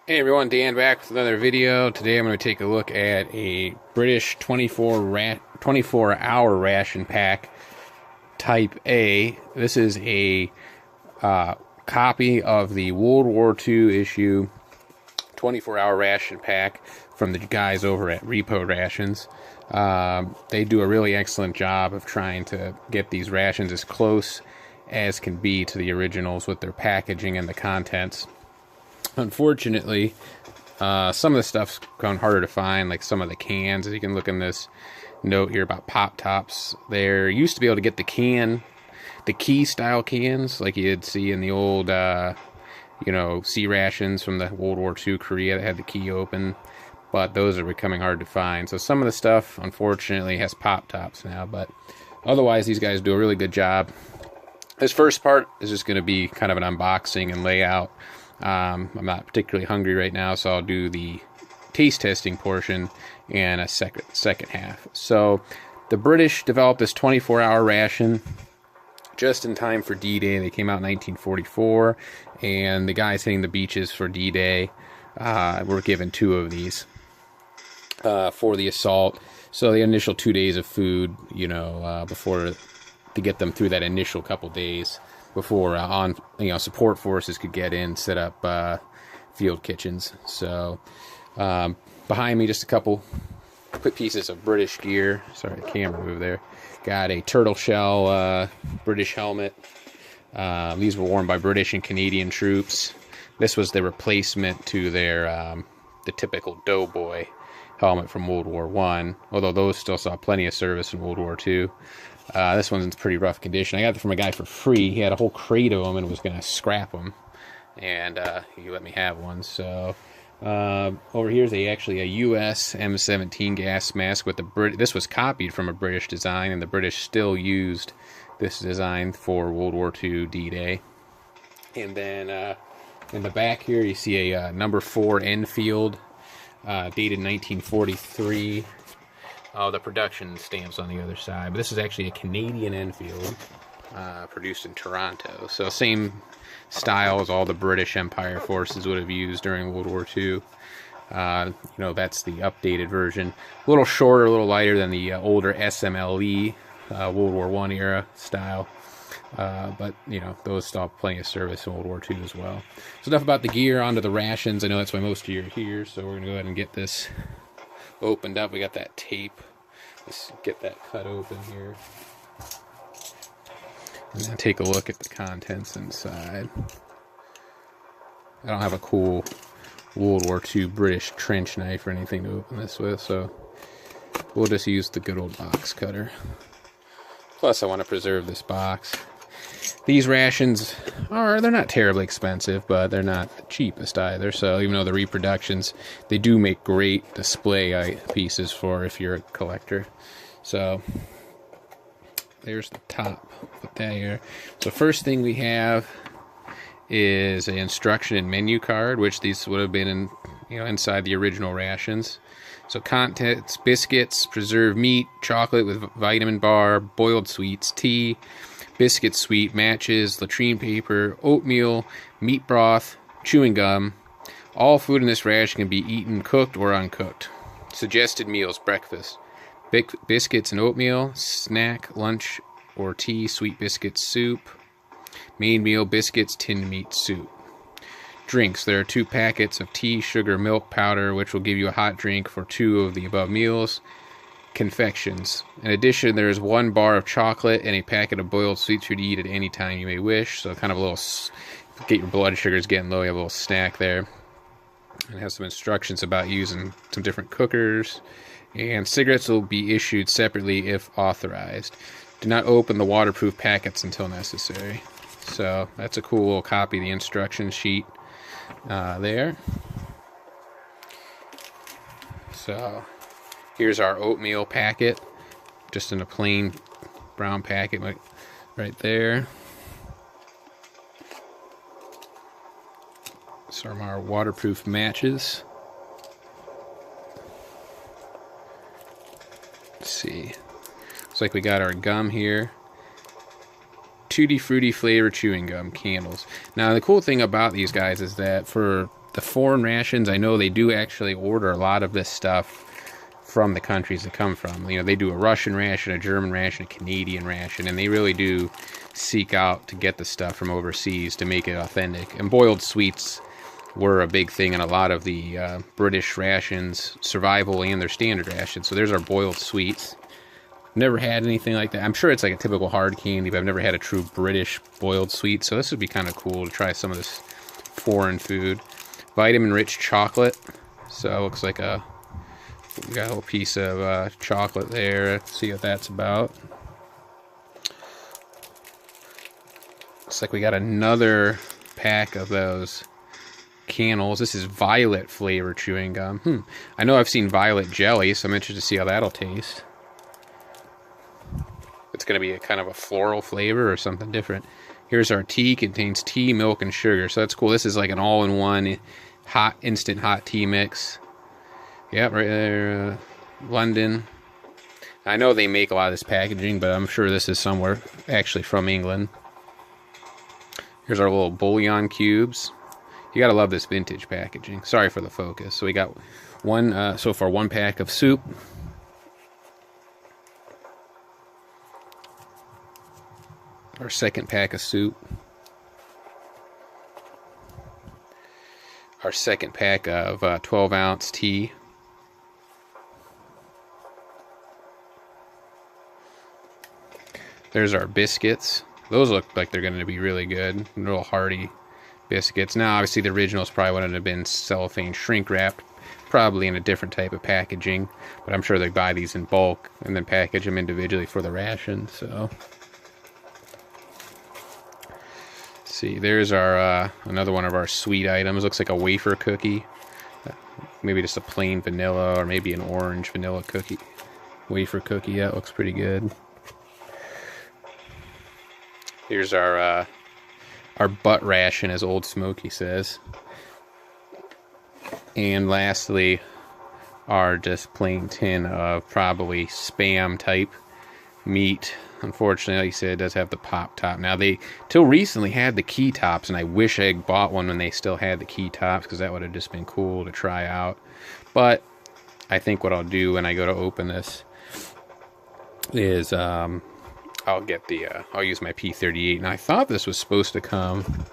Hey everyone, Dan back with another video. Today I'm going to take a look at a British 24-hour ration pack Type A. This is a copy of the World War II issue 24-hour ration pack from the guys over at Rations. They do a really excellent job of trying to get these rations as close as can be to the originals with their packaging and the contents. Unfortunately, some of the stuff's gone harder to find, like some of the cans. As you can look in this note here about Pop Tops, there used to be able to get the key style cans, like you'd see in the old, sea rations from the World War II Korea that had the key open, but those are becoming hard to find. So some of the stuff, unfortunately, has Pop Tops now, but otherwise these guys do a really good job. This first part is just going to be kind of an unboxing and layout. I'm not particularly hungry right now, so I'll do the taste testing portion in a second half. So the British developed this 24-hour ration just in time for D-Day. They came out in 1944, and the guys hitting the beaches for D-Day were given 2 of these for the assault. So the initial 2 days of food, before to get them through that initial couple days before support forces could get in, set up field kitchens. So behind me, just a couple quick pieces of British gear. Sorry, the camera moved there. Got a turtle shell British helmet. These were worn by British and Canadian troops. This was the replacement to their the typical doughboy helmet from World War I, although those still saw plenty of service in World War II. This one's in pretty rough condition. I got it from a guy for free. He had a whole crate of them and was going to scrap them, and he let me have one. So over here is actually a U.S. M17 gas mask with the This was copied from a British design, and the British still used this design for World War II D-Day. And then in the back here, you see a number 4 Enfield, dated 1943. Oh, the production stamps on the other side. But this is actually a Canadian Enfield, produced in Toronto. So same style as all the British Empire forces would have used during World War II. That's the updated version. A little shorter, a little lighter than the older SMLE World War I era style. But those still have plenty of service in World War II as well. So enough about the gear, onto the rations. I know that's why most of you are here, so we're going to go ahead and get this opened up. We got that tape. Let's get that cut open here. And then take a look at the contents inside. I don't have a cool World War II British trench knife or anything to open this with, so we'll just use the good old box cutter. Plus, I want to preserve this box. These rations they're not terribly expensive, but they're not the cheapest either. So even though the reproductions, they do make great display pieces for if you're a collector. So there's the top. Put that here. So first thing we have is an instruction and menu card, which these would have been inside the original rations. So contents: biscuits, preserved meat, chocolate with vitamin bar, boiled sweets, tea, biscuit sweet, matches, latrine paper, oatmeal, meat broth, chewing gum. All food in this ration can be eaten cooked or uncooked. Suggested meals: breakfast, biscuits and oatmeal; snack, lunch or tea, sweet biscuits, soup; main meal, biscuits, tinned meat, soup. Drinks: there are 2 packets of tea, sugar, milk powder, which will give you a hot drink for 2 of the above meals. Confections: in addition, there is 1 bar of chocolate and a packet of boiled sweets for you to eat at any time you may wish. So kind of a little, get your blood sugars getting low, you have a little snack there. And it has some instructions about using some different cookers. And cigarettes will be issued separately if authorized. Do not open the waterproof packets until necessary. So that's a cool little copy of the instruction sheet there. So here's our oatmeal packet, just in a plain brown packet right there. Some of our waterproof matches. Let's see. Looks like we got our gum here. Tutti Frutti flavor chewing gum candles. Now the cool thing about these guys is that for the foreign rations, I know they do actually order a lot of this stuff from the countries it come from. You know, they do a Russian ration, a German ration, a Canadian ration, and they really do seek out to get the stuff from overseas to make it authentic. And boiled sweets were a big thing in a lot of the British rations, survival and their standard rations. So there's our boiled sweets. Never had anything like that. I'm sure it's like a typical hard candy, but I've never had a true British boiled sweet. So this would be kind of cool to try some of this foreign food. Vitamin-rich chocolate. So it looks like we got a little piece of chocolate there. Let's see what that's about. Looks like we got another pack of those Cannels. This is violet flavor chewing gum. I know I've seen violet jelly, so I'm interested to see how that'll taste. It's going to be a kind of a floral flavor or something different. Here's our tea. Contains tea, milk, and sugar. So that's cool. This is like an all-in-one instant hot tea mix. Yep, right there. London. I know they make a lot of this packaging, but I'm sure this is somewhere actually from England. Here's our little bouillon cubes. You gotta love this vintage packaging. Sorry for the focus. So we got so far one pack of soup. Our second pack of soup. Our second pack of 12-ounce tea. There's our biscuits. Those look like they're going to be really good. Real hearty biscuits. Now, obviously, the originals probably wouldn't have been cellophane shrink wrapped. Probably in a different type of packaging. But I'm sure they buy these in bulk and then package them individually for the ration. So, see, there's our another one of our sweet items. Looks like a wafer cookie. Maybe just a plain vanilla or maybe an orange vanilla cookie. Wafer cookie. Yeah, it looks pretty good. Here's our butt ration, as OldSmokey says. And lastly, our just plain tin of probably Spam type meat. Unfortunately, like you said, it does have the pop top. Now, they till recently had the key tops, and I wish I had bought one when they still had the key tops, because that would have just been cool to try out. But I think what I'll do when I go to open this is I'll get the I'll use my P38. And I thought this was supposed to come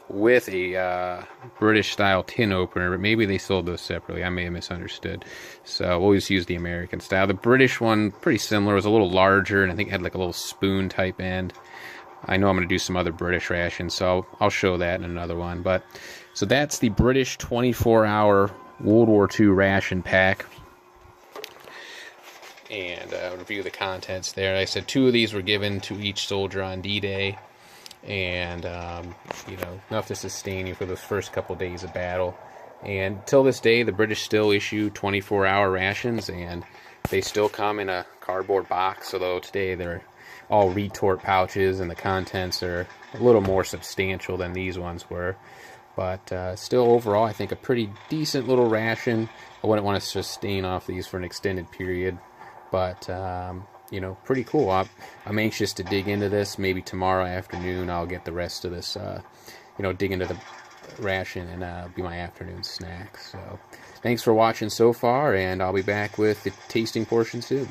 with a British style tin opener, but maybe they sold those separately. I may have misunderstood. So we'll just use the American style. The British one, pretty similar, was a little larger, and I think it had like a little spoon type end. I know I'm going to do some other British rations, so I'll show that in another one. But so that's the British 24-hour World War II ration pack. And review the contents there. Like I said, 2 of these were given to each soldier on D-Day. And, you know, enough to sustain you for those first couple days of battle. And till this day, the British still issue 24-hour rations, and they still come in a cardboard box, although today they're all retort pouches, and the contents are a little more substantial than these ones were. But still, overall, I think a pretty decent little ration. I wouldn't want to sustain off these for an extended period. But, you know, pretty cool. I'm anxious to dig into this. Maybe tomorrow afternoon I'll get the rest of this, you know, dig into the ration and be my afternoon snack. So, thanks for watching so far, and I'll be back with the tasting portion soon.